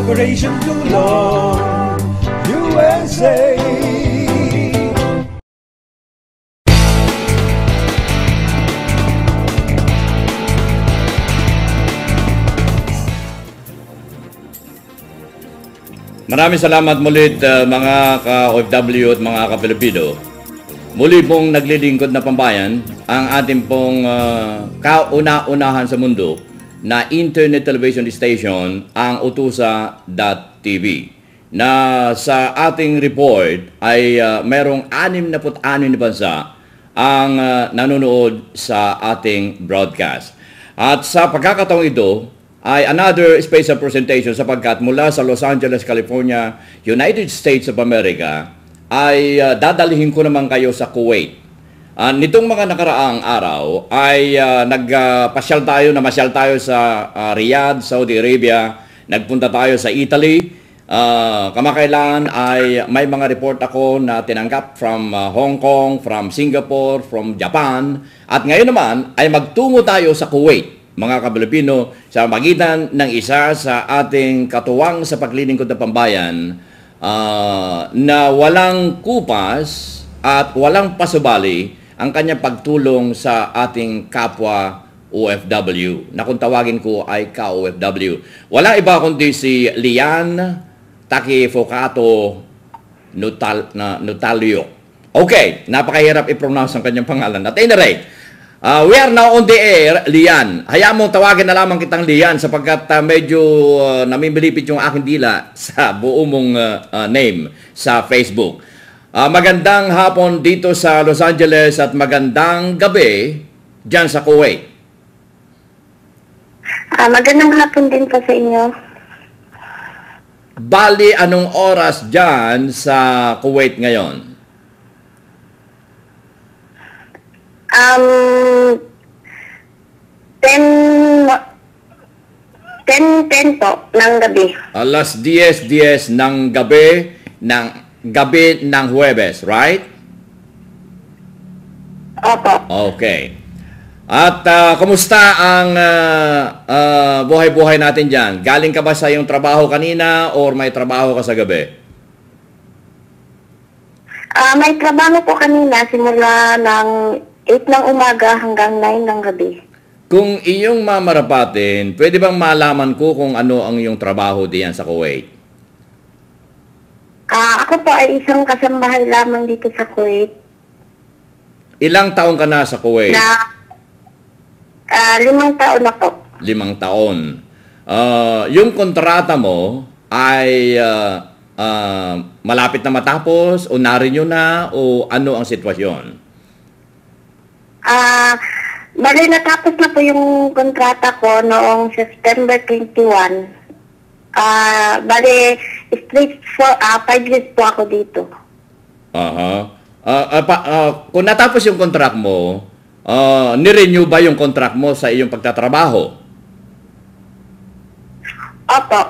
Operation Tulong USA. Maraming salamat mulit mga ka-OFW at mga ka-Pilipino. Muli pong naglilingkod na pambayan ang ating pong kauna-unahan sa mundo na internet television station, ang Utusa.tv, na sa ating report ay mayroong 66 na bansa ang nanonood sa ating broadcast. At sa pagkakataong ito, ay another special presentation sapagkat mula sa Los Angeles, California, United States of America, ay dadalhin ko naman kayo sa Kuwait. Nitong mga nakaraang araw ay namasyal tayo sa Riyadh, Saudi Arabia, nagpunta tayo sa Italy. Kamakailan ay may mga report ako na tinanggap from Hong Kong, from Singapore, from Japan, at ngayon naman ay magtungo tayo sa Kuwait, mga ka-Pilipino, sa magitan ng isa sa ating katuwang sa paglilingkod ng pambayan na walang kupas at walang pasubali ang kanyang pagtulong sa ating kapwa OFW, na kung tawagin ko ay ka-OFW. Walang iba kundi si Lian Takifocato Nutalio. Okay, napakahirap i-pronounce ang kanyang pangalan. At any rate, we are now on the air, Lian. Hayaan mo tawagin na lamang kitang Lian sapagkat medyo namimilipit yung aking dila sa buo mong name sa Facebook. Magandang hapon dito sa Los Angeles at magandang gabi dyan sa Kuwait. Magandang hapon din po sa inyo. Bali, anong oras dyan sa Kuwait ngayon? 10 po ng gabi. Alas 10:10 ng gabi ng Huwebes, right? Opo. Okay. At kumusta ang buhay-buhay natin dyan? Galing ka ba sa iyong trabaho kanina or may trabaho ka sa gabi? May trabaho po kanina simula ng 8 ng umaga hanggang 9 ng gabi. Kung iyong mamarapatin, pwede bang malaman ko kung ano ang iyong trabaho diyan sa Kuwait? Ako po ay isang kasambahay lamang dito sa Kuwait. Ilang taon ka na sa Kuwait? 5 taon na po. 5 taon. Yung kontrata mo ay malapit na matapos o na-renew na o ano ang sitwasyon? Bali, natapos na po yung kontrata ko noong September 21. Bali, straight for 5 years po ako dito. Kung natapos yung contract mo, ni-renew ba yung contract mo sa iyong pagtatrabaho? Opo.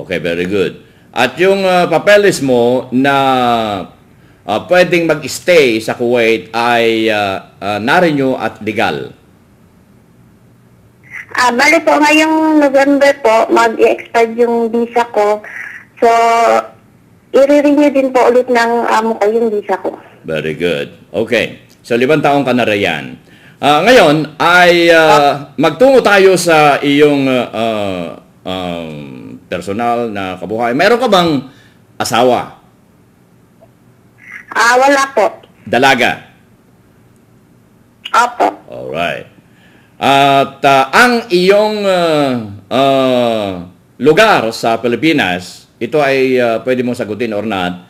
Okay, very good. At yung papeles mo na pwedeng mag-stay sa Kuwait ay na-renew at legal? Bali po, ngayong November po, mag-i-expire yung visa ko. So, i-renew din po ulit ng amo ko yung visa ko. Very good. Okay. So, 5 taong ka na riyan. Ngayon, ay magtungo tayo sa iyong personal na kabuhay. Mayroon ka bang asawa? Wala po. Dalaga? Opo. Alright. At ang iyong lugar sa Pilipinas, ito ay pwede mong sagutin or not.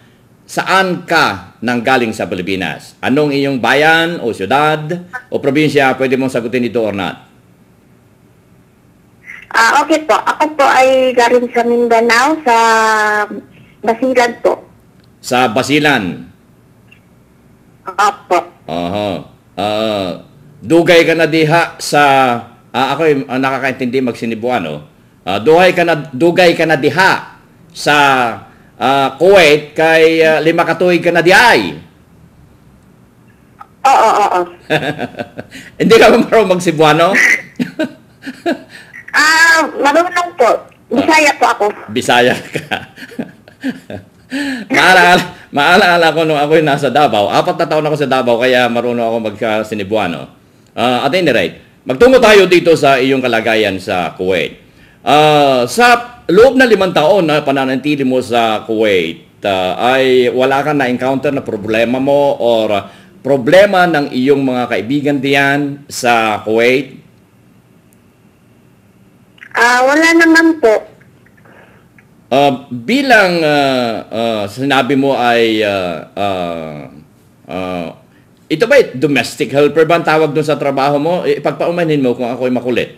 Saan ka nanggaling sa Pilipinas? Anong iyong bayan o syudad o probinsya? Pwede mong sagutin ito or not? Okay po. Ako po ay galing sa Mindanao, sa Basilan po. Sa Basilan? Opo. Dugay ka na diha sa ako ay nakakaintindi magsinibuano. Dugay ka na diha sa Kuwait kay 5 katuig ka na diay. Oo. Hindi ka ba marunong magsibuano? Marunong po. Bisaya po ako. Bisaya ka. Maalala ko nung ako'y nasa Davao. 4 na taon ako sa Davao, kaya marunong ako magka-Cebuano. At any rate, magtungo tayo dito sa iyong kalagayan sa Kuwait. Sa loob na 5 taon na pananatili mo sa Kuwait, ay wala kang na-encounter na problema mo or problema ng iyong mga kaibigan diyan sa Kuwait? Wala naman po. Bilang sinabi mo ay ito ba domestic helper ba ang tawag doon sa trabaho mo? Ipagpaumanhin mo kung ako'y makulit.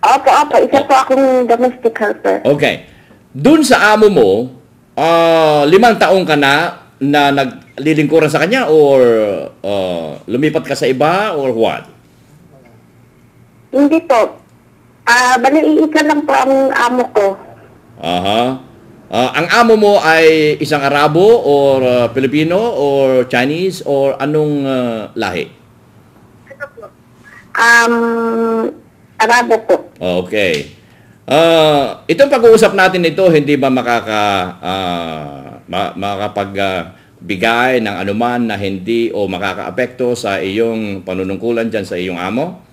Opo. Isa po akong domestic helper. Okay. Doon sa amo mo, 5 taong ka na naglilingkuran sa kanya or lumipat ka sa iba or what? Hindi po. Bali, iisa lang po ang amo ko. Ang amo mo ay isang Arabo or Filipino or Chinese or anong lahi? Arabo po. Okay. Itong pag-uusap natin ito, hindi ba makapagbigay ng anuman na hindi o makakaapekto sa iyong panunungkulan dyan sa iyong amo?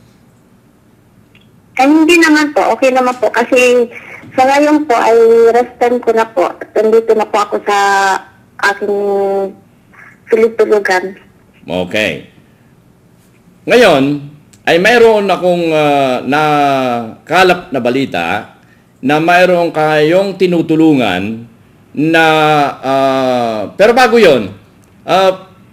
Hindi naman po. Okay naman po. Kasi sa ngayon po ay rest time ko na po. Nandito na po ako sa aking silitulugan. Okay. Ngayon, ay mayroon akong nakalap na balita na mayroon kayong tinutulungan na pero bago yon,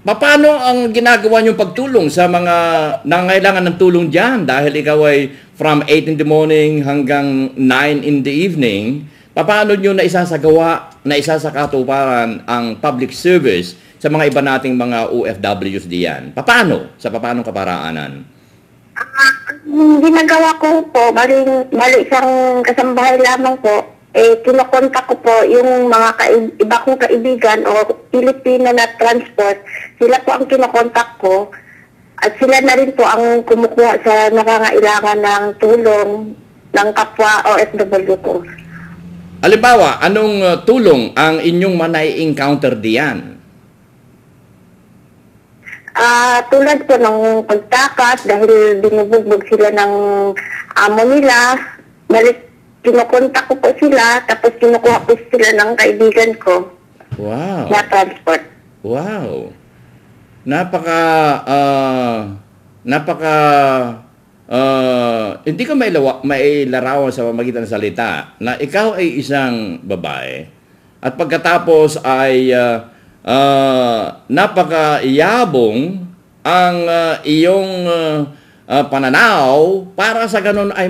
paano ang ginagawa niyong pagtulong sa mga nangangailangan ng tulong diyan dahil ikaw ay from 8 in the morning hanggang 9 in the evening? Paano niyo naisasakatuparan ang public service sa mga iba nating mga OFWs diyan? Paano? Sa paanong kaparaanan? Ginagawa ko po, bali isang kasambahay lamang po, kinokontak ko po yung mga iba kong kaibigan o Pilipino na transport. Sila po ang kinokontak ko at sila na rin po ang kumukuha sa nakangailangan ng tulong ng kapwa OFW ko. Halimbawa, anong tulong ang inyong manai-encounter diyan? Tulad po ng pagtakas dahil binubugbog sila ng amo nila. Balik, kinokontak ko po sila, tapos kinukuha ko sila ng kaibigan ko. Wow. Na transport. Wow. Hindi ko mailarawan sa pamagitan ng salita na ikaw ay isang babae at pagkatapos ay napakayabong ang iyong pananaw para sa ganun ay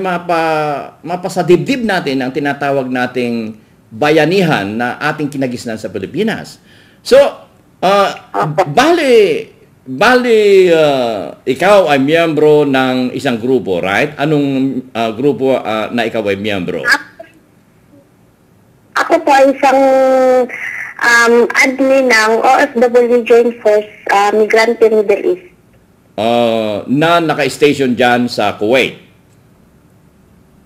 mapasadibdib natin ang tinatawag nating bayanihan na ating kinagisnan sa Pilipinas. So, bali ikaw ay miyembro ng isang grupo, right? Anong grupo na ikaw ay miyembro? Ako po ay isang admin ng OFW Joint Force Migrante Middle East. Na naka-station dyan sa Kuwait.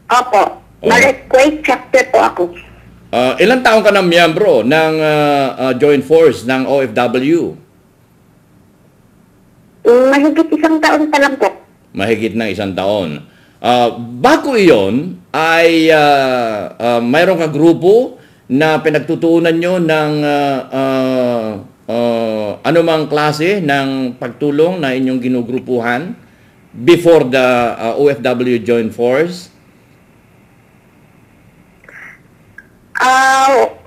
Opo. Balik Kuwait chapter po ako. Ilang taon ka na miyembro ng Joint Force ng OFW? Mahigit 1 taon pa lang po. Mahigit ng 1 taon. Bago iyon, ay mayroon ka grupo na pinagtutuunan nyo ng anumang klase ng pagtulong na inyong ginugrupuhan before the OFW Joint Force?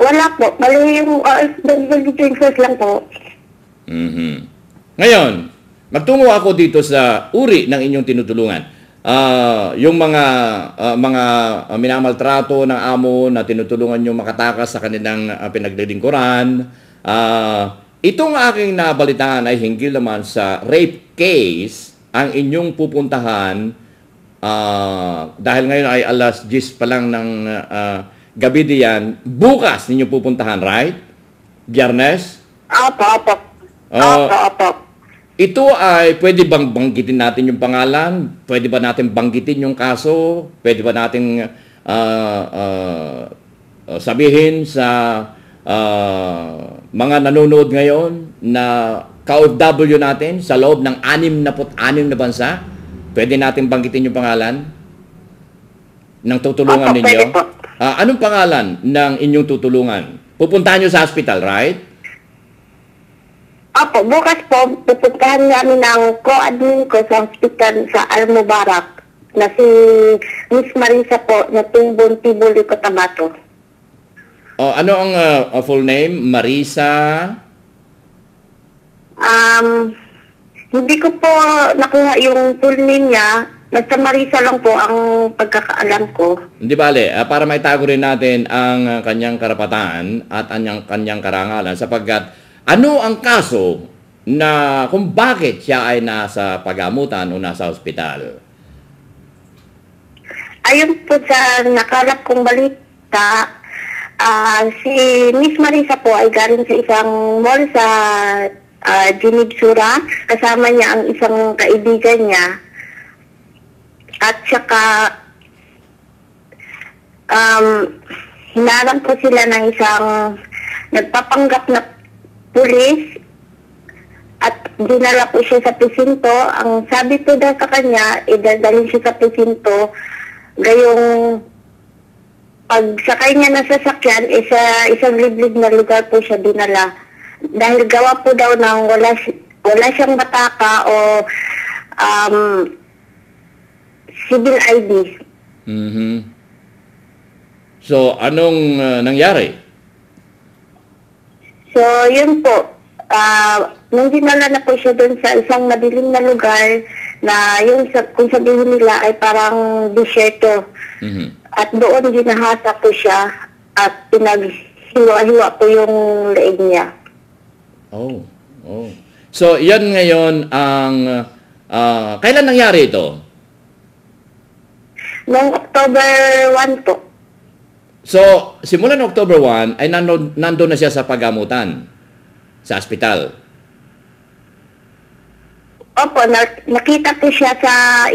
Wala po. Bali yung OFW Joint Force lang po. Ngayon, magtungo ako dito sa uri ng inyong tinutulungan. Yung mga minamaltrato ng amo na tinutulungan nyo makatakas sa kanilang pinaglilingkuran. Itong aking nabalitaan ay hinggil naman sa rape case ang inyong pupuntahan dahil ngayon ay alas 10 pa lang ng gabi diyan. Bukas ninyo pupuntahan, right? Biyernes? Opo. Ito ay pwede bang banggitin natin yung pangalan? Pwede ba natin banggitin yung kaso? Pwede ba natin sabihin sa mga nanonood ngayon na ka-OFW natin sa loob ng 66 na bansa? Pwede natin banggitin yung pangalan ng tutulungan Opo, ninyo? pwede po. Anong pangalan ng inyong tutulungan? Pupuntahan nyo sa hospital, right? Opo, bukas po, pupuntahan namin ng co-admin ko sa hospital sa Al-Mubarak na si Miss Marisa po na Tumbon Tibuli, Cotabato. Ano ang full name? Marisa? Hindi ko po nakuha yung full name niya. Basta Marisa lang po ang pagkakaalam ko. Hindi bale, para maitago rin natin ang kanyang karapatan at ang kanyang karangalan sapagkat ano ang kaso na kung bakit siya ay nasa pagamutan o nasa ospital? Ayon po sa nakalap kong balita, si Miss Marisa po ay galing sa isang mall sa Ginibsura. Kasama niya ang isang kaibigan niya. At saka, hinarang po sila ng isang nagpapanggap na pulis at dinala po siya sa presinto. Ang sabi po daw sa kanya, idadalhin siya sa presinto. Gayong pagsakay niya ng sasakyan, isang liblib na lugar po siya dinala. Dahil gawa po daw ng wala siyang bataka o civil ID. So, anong nangyari? So, yun po. Nung dinala na po siya doon sa isang madilim na lugar na yung kung sabihin nila ay parang desierto. At doon ginahasa po siya at pinaghiwa-hiwa po yung leeg niya. Oh. So, yan ngayon ang... kailan nangyari ito? Noong October 1 po. So, simula ng October 1, ay nandun na siya sa pagamutan sa ospital. Opo, nakita ko siya sa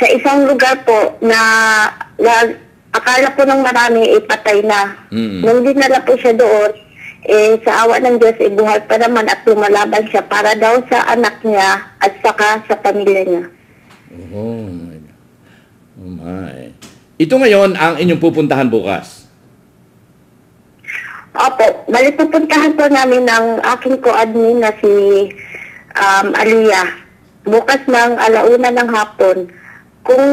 isang lugar po na akala po ng marami patay na. Nung dinala po siya doon, sa awa ng Diyos, buhay pa naman at lumalaban siya para daw sa anak niya at saka sa pamilya niya. Oh my. Ito ngayon ang inyong pupuntahan bukas. Opo, bali pupuntahan po namin ng aking co-admin na si Aliyah. Bukas ng 1:00 ng hapon. Kung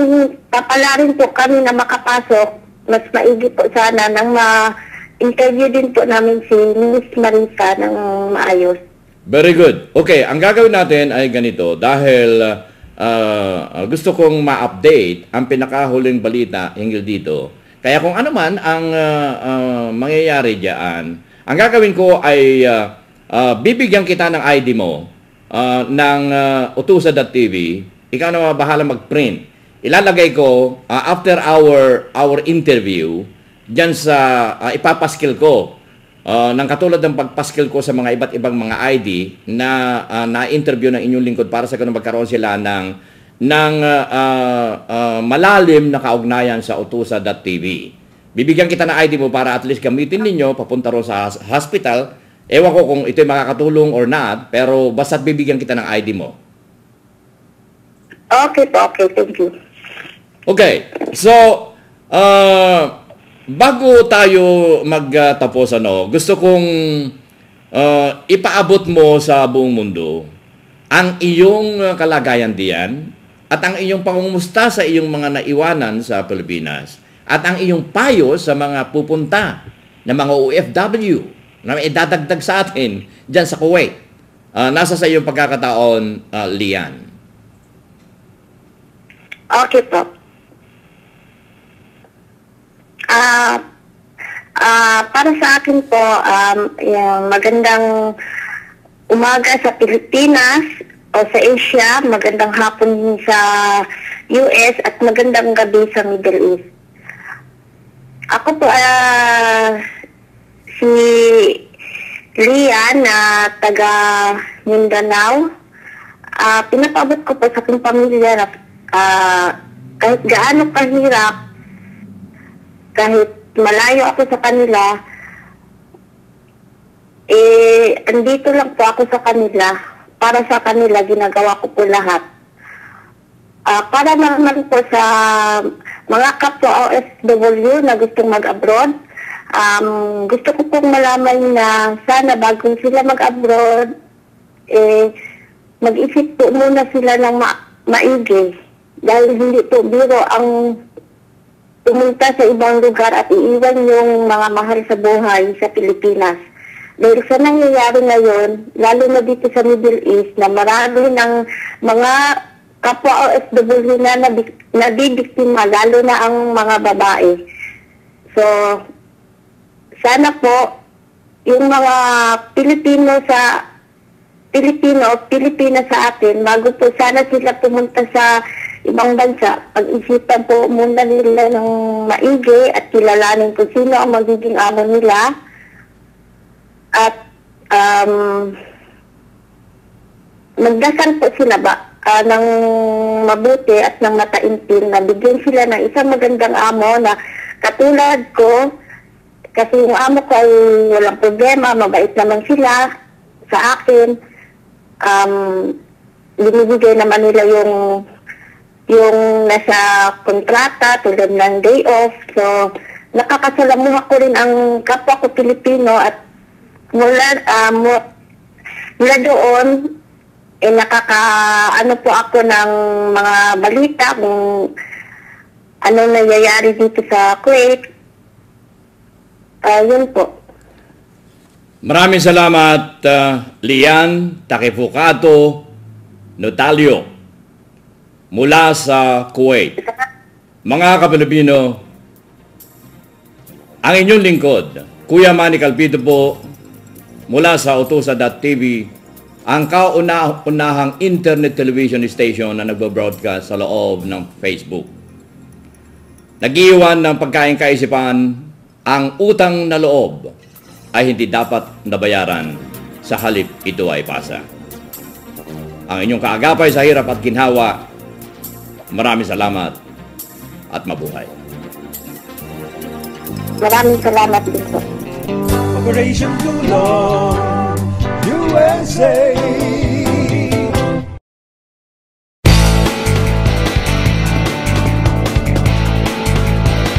papalarin po kami na makapasok, mas maigi po sana nang ma-interview din po namin si Miss Marisa ng maayos. Very good. Okay, ang gagawin natin ay ganito dahil gusto kong ma-update ang pinakahuling balita hinggil dito. Kaya kung ano man ang mangyayari diyan, ang gagawin ko ay bibigyan kita ng ID mo ng utusa.tv. Ikaw na bahala mag-print. Ilalagay ko after our interview diyan sa ipapaskil ko ng katulad ng pagpaskil ko sa mga iba't ibang mga ID na na-interview ng inyong lingkod para sa ganun magkaroon sila ng malalim na kaugnayan sa utusa.tv. Bibigyan kita ng ID mo para at least gamitin ninyo papunta ro sa hospital. Ewan ko kung ito'y makakatulong or not, pero basta't bibigyan kita ng ID mo. Okay po, okay. Thank you. Okay. So, bago tayo magtapos, gusto kong ipaabot mo sa buong mundo ang iyong kalagayan diyan at ang iyong pangungumusta sa iyong mga naiwanan sa Pilipinas at ang iyong payo sa mga pupunta na mga OFW na may idadagdag sa atin dyan sa Kuwait. Nasa sa iyong pagkakataon, Lian. Okay po. Para sa akin po, magandang umaga sa Pilipinas o sa Asia, magandang hapon sa US at magandang gabi sa Middle East. Ako po si Lian na taga Mindanao. Pinapaabot ko po sa aking pamilya na kahit gaano kahirap, kahit malayo ako sa kanila, andito lang po ako sa kanila. Para sa kanila, ginagawa ko po lahat. Para naman po sa mga kapwa OFW na gustong mag-abroad, gusto ko pong malaman na sana bago sila mag-abroad, mag-isip po muna sila ng maigi. Dahil hindi po biro ang pumunta sa ibang lugar at iiwan yung mga mahal sa buhay sa Pilipinas. Dahil sa nangyayari ngayon, lalo na dito sa Middle East, na marami ng mga kapwa OFW na nabibiktima, lalo na ang mga babae. So, sana po, yung mga Pilipina sa atin, bago po sana sila pumunta sa ibang bansa, pag-isipan po muna nila ng maigi at kilalanin kung sino ang magiging amo nila. At magdasal po sila ng mabuti at ng mataimtim na bigyan sila ng isang magandang amo na katulad ko, kasi yung amo ko ay walang problema, mabait naman sila sa akin. Binibigay naman nila yung nasa kontrata tulad ng day off. So, nakakasalamuha ko rin ang kapwa ko Pilipino at mula doon, nakakaano po ako ng mga balita kung ano nangyayari dito sa Kuwait. Yun po. Maraming salamat, Lian Takifukato Notalio mula sa Kuwait. Mga ka-Pilipino, ang inyong lingkod, Kuya Manny Calpito po, mula sa Utusa.tv, ang kauna-unahang internet television station na nagbo-broadcast sa loob ng Facebook. Nag-iwan ng pagkain-kaisipan, ang utang na loob ay hindi dapat nabayaran, sa halip ito ay pasa. Ang inyong kaagapay sa hirap at ginhawa, maraming salamat at mabuhay. Maraming salamat din po. Operation Tulong USA.